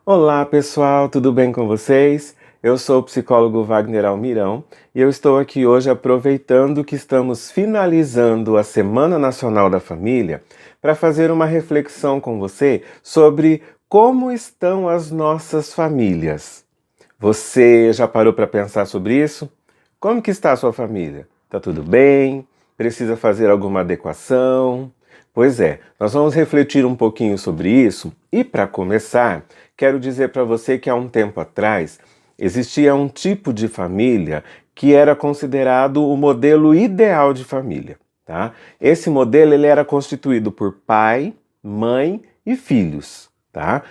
Olá pessoal, tudo bem com vocês? Eu sou o psicólogo Wagner Almirão e eu estou aqui hoje aproveitando que estamos finalizando a Semana Nacional da Família para fazer uma reflexão com você sobre como estão as nossas famílias. Você já parou para pensar sobre isso? Como que está a sua família? Tá tudo bem? Precisa fazer alguma adequação? Pois é, nós vamos refletir um pouquinho sobre isso e para começar, quero dizer para você que há um tempo atrás existia um tipo de família que era considerado o modelo ideal de família, tá? Esse modelo ele era constituído por pai, mãe e filhos, tá?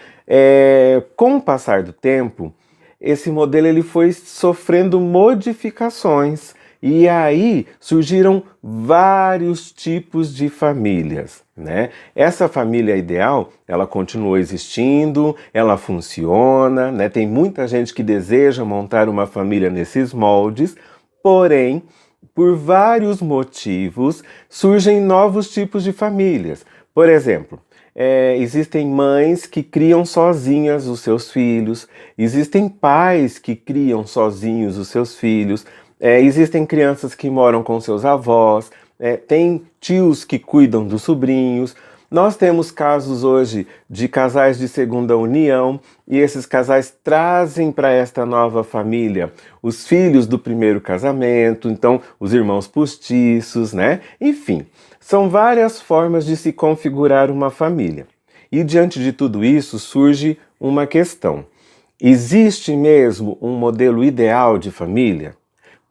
Com o passar do tempo, esse modelo ele foi sofrendo modificações e aí surgiram vários tipos de famílias, né? Essa família ideal, ela continuou existindo, ela funciona, né? Tem muita gente que deseja montar uma família nesses moldes, porém, por vários motivos, surgem novos tipos de famílias. Por exemplo, existem mães que criam sozinhas os seus filhos, existem pais que criam sozinhos os seus filhos, existem crianças que moram com seus avós, tem tios que cuidam dos sobrinhos. Nós temos casos hoje de casais de segunda união e esses casais trazem para esta nova família os filhos do primeiro casamento, então os irmãos postiços, né? Enfim, são várias formas de se configurar uma família. E diante de tudo isso surge uma questão: existe mesmo um modelo ideal de família?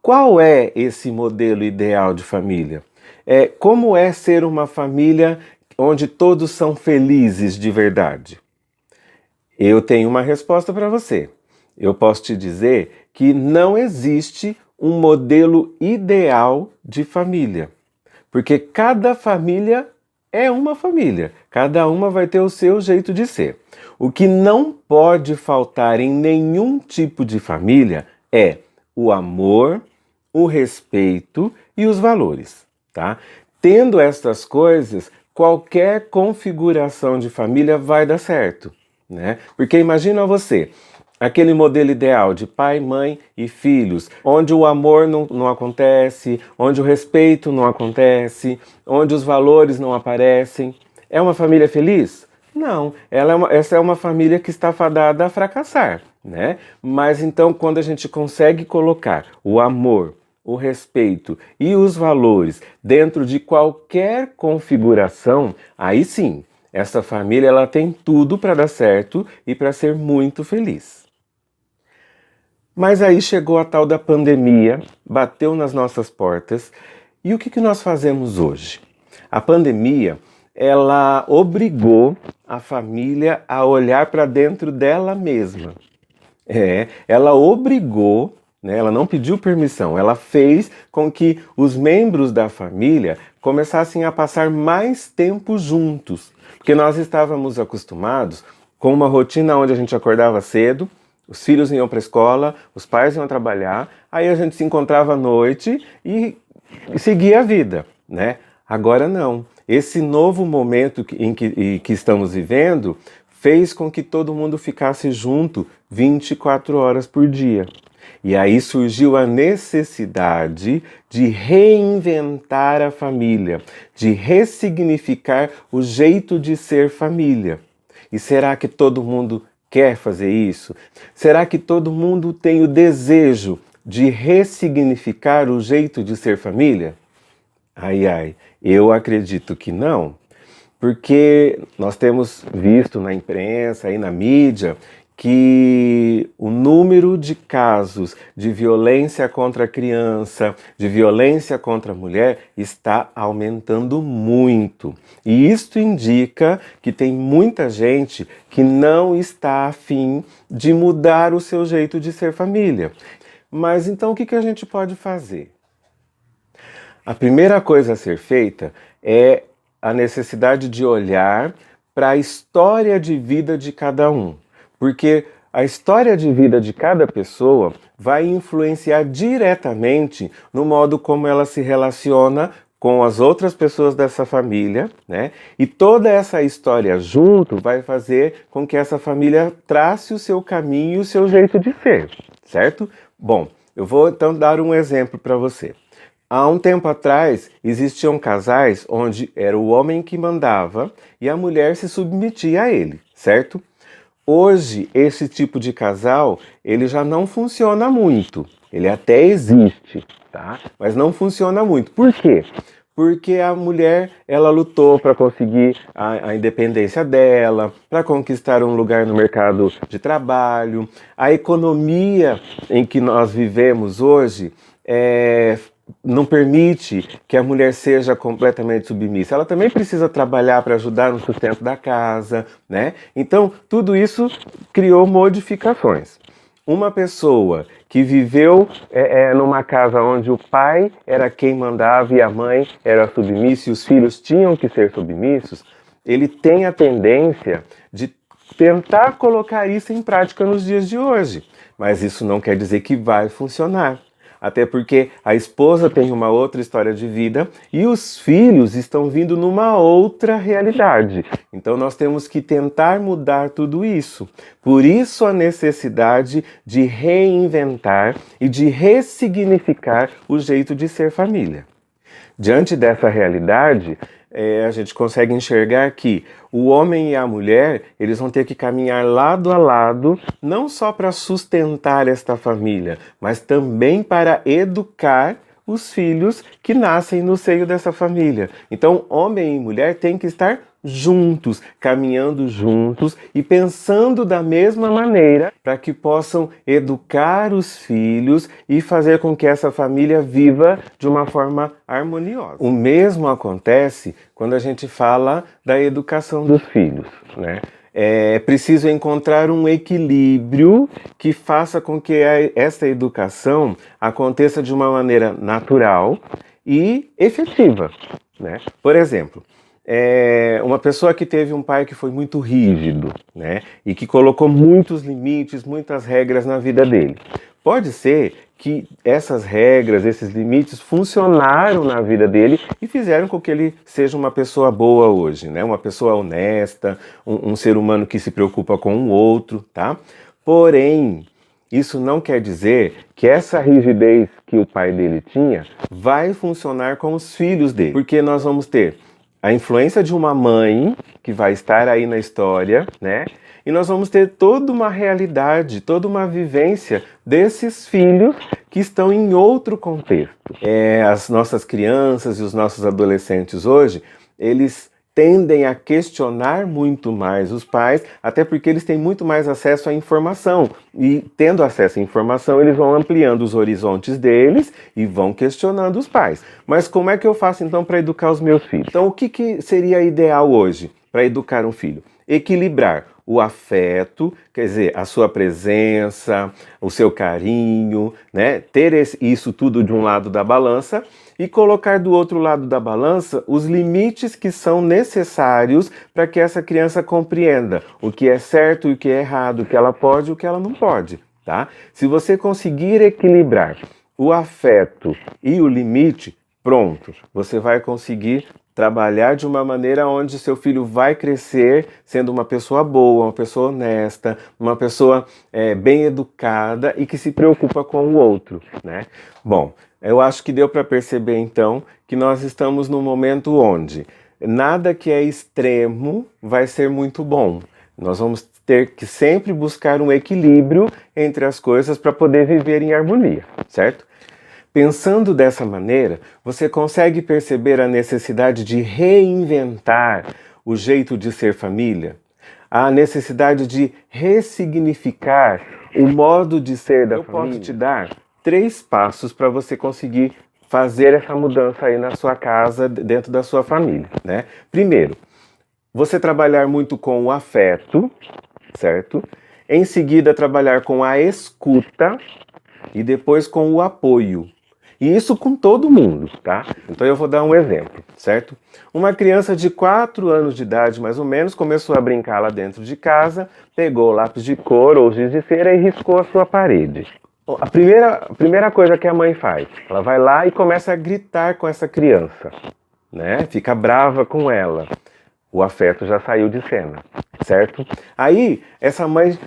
Qual é esse modelo ideal de família? Como é ser uma família onde todos são felizes de verdade? Eu tenho uma resposta para você. Eu posso te dizer que não existe um modelo ideal de família, porque cada família é uma família, cada uma vai ter o seu jeito de ser. O que não pode faltar em nenhum tipo de família é o amor, o respeito e os valores, tá? Tendo estas coisas, qualquer configuração de família vai dar certo, né? Porque imagina você, aquele modelo ideal de pai, mãe e filhos, onde o amor não acontece, onde o respeito não acontece, onde os valores não aparecem. É uma família feliz? Não, essa é uma família que está fadada a fracassar, né? Mas então, quando a gente consegue colocar o amor, o respeito e os valores dentro de qualquer configuração, aí sim, essa família ela tem tudo para dar certo e para ser muito feliz. Mas aí chegou a tal da pandemia, bateu nas nossas portas, e o que nós fazemos hoje? A pandemia, ela obrigou a família a olhar para dentro dela mesma. Ela obrigou, né, ela não pediu permissão, ela fez com que os membros da família começassem a passar mais tempo juntos. Porque nós estávamos acostumados com uma rotina onde a gente acordava cedo, os filhos iam para a escola, os pais iam trabalhar, aí a gente se encontrava à noite e seguia a vida, né? Agora não. Esse novo momento em que estamos vivendo fez com que todo mundo ficasse junto 24 horas por dia. E aí surgiu a necessidade de reinventar a família, de ressignificar o jeito de ser família. E será que todo mundo quer fazer isso? Será que todo mundo tem o desejo de ressignificar o jeito de ser família? Ai, ai, eu acredito que não, porque nós temos visto na imprensa e na mídia que o número de casos de violência contra a criança, de violência contra a mulher, está aumentando muito. E isto indica que tem muita gente que não está afim de mudar o seu jeito de ser família. Mas então o que a gente pode fazer? A primeira coisa a ser feita é a necessidade de olhar para a história de vida de cada um, porque a história de vida de cada pessoa vai influenciar diretamente no modo como ela se relaciona com as outras pessoas dessa família, né? E toda essa história junto vai fazer com que essa família trace o seu caminho e o seu jeito de ser, certo? Bom, eu vou então dar um exemplo para você. Há um tempo atrás, existiam casais onde era o homem que mandava e a mulher se submetia a ele, certo? Hoje, esse tipo de casal, ele já não funciona muito. Ele até existe, tá? Mas não funciona muito. Por quê? Porque a mulher, ela lutou para conseguir a independência dela, para conquistar um lugar no mercado de trabalho. A economia em que nós vivemos hoje não permite que a mulher seja completamente submissa. Ela também precisa trabalhar para ajudar no sustento da casa, né? Então, tudo isso criou modificações. Uma pessoa que viveu numa casa onde o pai era quem mandava e a mãe era submissa e os filhos tinham que ser submissos, ele tem a tendência de tentar colocar isso em prática nos dias de hoje. Mas isso não quer dizer que vai funcionar. Até porque a esposa tem uma outra história de vida e os filhos estão vindo numa outra realidade. Então nós temos que tentar mudar tudo isso. Por isso a necessidade de reinventar e de ressignificar o jeito de ser família. Diante dessa realidade, a gente consegue enxergar que o homem e a mulher, eles vão ter que caminhar lado a lado, não só para sustentar esta família, mas também para educar os filhos que nascem no seio dessa família. Então, homem e mulher têm que estar juntos, caminhando juntos e pensando da mesma maneira para que possam educar os filhos e fazer com que essa família viva de uma forma harmoniosa. O mesmo acontece quando a gente fala da educação dos filhos, né? É preciso encontrar um equilíbrio que faça com que essa educação aconteça de uma maneira natural e efetiva, né? Por exemplo, uma pessoa que teve um pai que foi muito rígido, né, e que colocou muitos limites, muitas regras na vida dele. Pode ser que essas regras, esses limites funcionaram na vida dele e fizeram com que ele seja uma pessoa boa hoje, né? Uma pessoa honesta, um ser humano que se preocupa com o outro, tá? Porém, isso não quer dizer que essa rigidez que o pai dele tinha vai funcionar com os filhos dele, porque nós vamos ter a influência de uma mãe que vai estar aí na história, né? E nós vamos ter toda uma realidade, toda uma vivência desses filhos que estão em outro contexto. As nossas crianças e os nossos adolescentes hoje, eles tendem a questionar muito mais os pais, até porque eles têm muito mais acesso à informação. E tendo acesso à informação, eles vão ampliando os horizontes deles e vão questionando os pais. Mas como é que eu faço então para educar os meus filhos? Então o que seria ideal hoje para educar um filho? Equilibrar o afeto, quer dizer, a sua presença, o seu carinho, né? Ter isso tudo de um lado da balança e colocar do outro lado da balança os limites que são necessários para que essa criança compreenda o que é certo e o que é errado, o que ela pode e o que ela não pode, tá? Se você conseguir equilibrar o afeto e o limite, pronto, você vai conseguir trabalhar de uma maneira onde seu filho vai crescer sendo uma pessoa boa, uma pessoa honesta, uma pessoa bem educada e que se preocupa com o outro, né? Bom, eu acho que deu para perceber então que nós estamos num momento onde nada que é extremo vai ser muito bom. Nós vamos ter que sempre buscar um equilíbrio entre as coisas para poder viver em harmonia, certo? Pensando dessa maneira, você consegue perceber a necessidade de reinventar o jeito de ser família? A necessidade de ressignificar o modo de ser da família? Eu posso te dar 3 passos para você conseguir fazer essa mudança aí na sua casa, dentro da sua família, né? Primeiro, você trabalhar muito com o afeto, certo? Em seguida, trabalhar com a escuta e depois com o apoio. E isso com todo mundo, tá? Então eu vou dar um exemplo, certo? Uma criança de 4 anos de idade, mais ou menos, começou a brincar lá dentro de casa, pegou o lápis de cor ou giz de cera e riscou a sua parede. A primeira coisa que a mãe faz, ela vai lá e começa a gritar com essa criança, né? Fica brava com ela. O afeto já saiu de cena, certo? Aí, essa mãe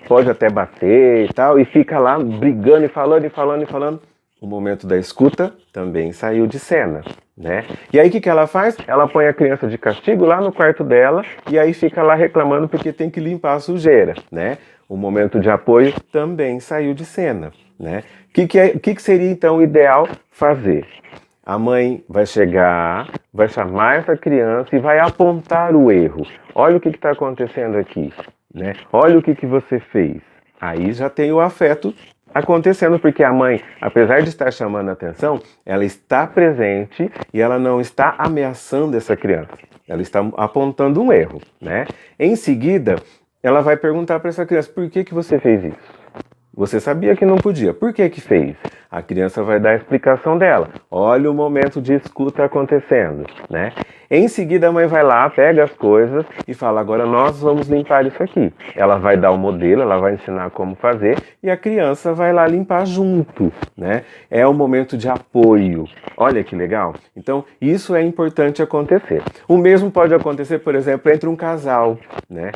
pode até bater e tal, e fica lá brigando e falando e falando e falando. O momento da escuta também saiu de cena, né? E aí, o que ela faz? Ela põe a criança de castigo lá no quarto dela, e aí fica lá reclamando porque tem que limpar a sujeira, né? O momento de apoio também saiu de cena, né? O que seria, então, o ideal fazer? A mãe vai chegar, vai chamar essa criança e vai apontar o erro. Olha o que está acontecendo aqui, né? Olha o que você fez. Aí já tem o afeto acontecendo, porque a mãe, apesar de estar chamando a atenção, ela está presente e ela não está ameaçando essa criança. Ela está apontando um erro, né? Em seguida, ela vai perguntar para essa criança, por que você fez isso? Você sabia que não podia. Por que fez? A criança vai dar a explicação dela. Olha o momento de escuta acontecendo, né? Em seguida, a mãe vai lá, pega as coisas e fala, agora nós vamos limpar isso aqui. Ela vai dar o modelo, ela vai ensinar como fazer e a criança vai lá limpar junto, né? É o momento de apoio. Olha que legal. Então, isso é importante acontecer. O mesmo pode acontecer, por exemplo, entre um casal, né?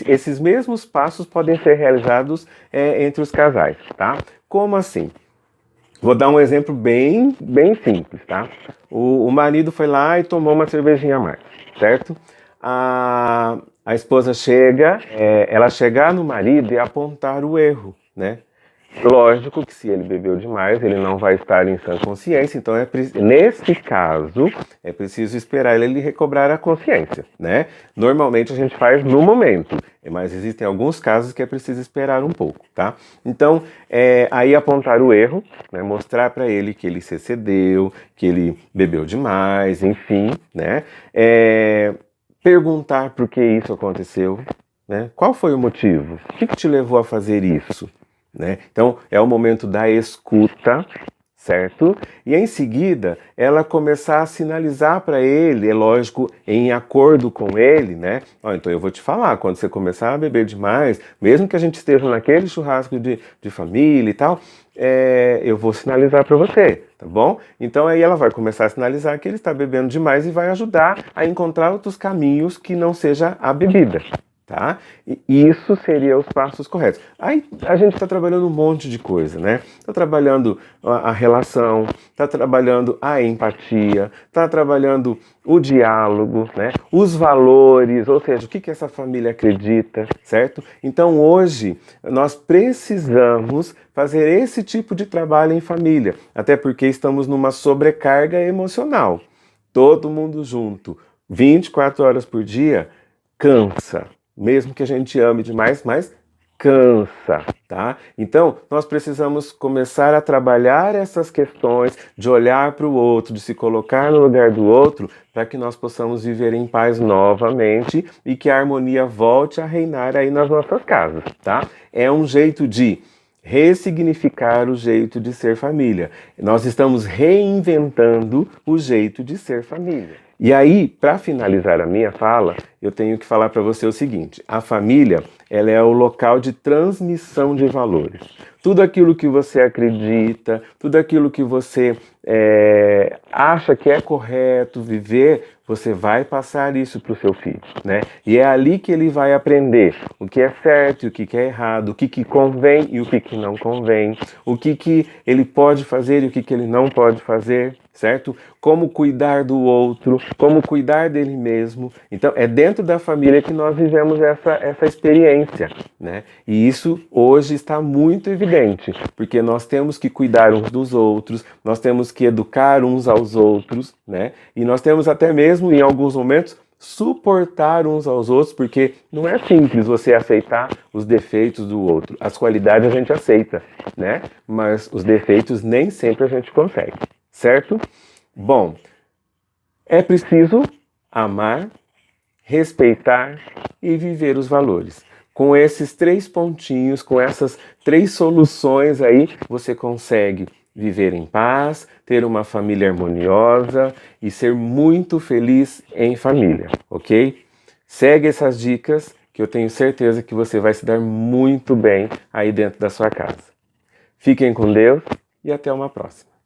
Esses mesmos passos podem ser realizados entre os casais, tá? Como assim? Vou dar um exemplo bem simples, tá? O marido foi lá e tomou uma cervejinha a mais, certo? A esposa chega, ela chegar no marido e apontar o erro, né? Lógico que se ele bebeu demais, ele não vai estar em sã consciência, então nesse caso é preciso esperar ele recobrar a consciência, né? Normalmente a gente faz no momento, mas existem alguns casos que é preciso esperar um pouco, tá? Então, aí apontar o erro, né? Mostrar para ele que ele se excedeu, que ele bebeu demais, enfim, né? Perguntar por que isso aconteceu, né? Qual foi o motivo? O que te levou a fazer isso? Né? Então, é o momento da escuta, certo? E em seguida, ela começar a sinalizar para ele, é lógico, em acordo com ele, né? Então eu vou te falar, quando você começar a beber demais, mesmo que a gente esteja naquele churrasco de família e tal, eu vou sinalizar para você, tá bom? Então aí ela vai começar a sinalizar que ele está bebendo demais e vai ajudar a encontrar outros caminhos que não seja a bebida. Tá? E isso seria os passos corretos. Aí a gente está trabalhando um monte de coisa, né? Está trabalhando a relação, está trabalhando a empatia, está trabalhando o diálogo, né? Os valores, ou seja, o que essa família acredita, certo? Então hoje nós precisamos fazer esse tipo de trabalho em família, até porque estamos numa sobrecarga emocional. Todo mundo junto, 24 horas por dia, cansa. Mesmo que a gente ame demais, mas cansa, tá? Então, nós precisamos começar a trabalhar essas questões de olhar para o outro, de se colocar no lugar do outro, para que nós possamos viver em paz novamente e que a harmonia volte a reinar aí nas nossas casas, tá? É um jeito de ressignificar o jeito de ser família. Nós estamos reinventando o jeito de ser família. E aí, para finalizar a minha fala, eu tenho que falar para você o seguinte: a família, ela é o local de transmissão de valores. Tudo aquilo que você acredita, tudo aquilo que você acha que é correto viver, você vai passar isso para o seu filho, né? E é ali que ele vai aprender o que é certo e o que é errado, o que convém e o que não convém, o que ele pode fazer e o que ele não pode fazer, certo? Como cuidar do outro, como cuidar dele mesmo. Então, é dentro da família que nós vivemos essa experiência, né? E isso hoje está muito evidente, porque nós temos que cuidar uns dos outros, nós temos que educar uns aos outros, né? E nós temos até mesmo, em alguns momentos, suportar uns aos outros, porque não é simples você aceitar os defeitos do outro. As qualidades a gente aceita, né? Mas os defeitos nem sempre a gente consegue, certo? Bom, é preciso amar, respeitar e viver os valores. Com esses 3 pontinhos, com essas 3 soluções aí, você consegue viver em paz, ter uma família harmoniosa e ser muito feliz em família, ok? Segue essas dicas que eu tenho certeza que você vai se dar muito bem aí dentro da sua casa. Fiquem com Deus e até uma próxima.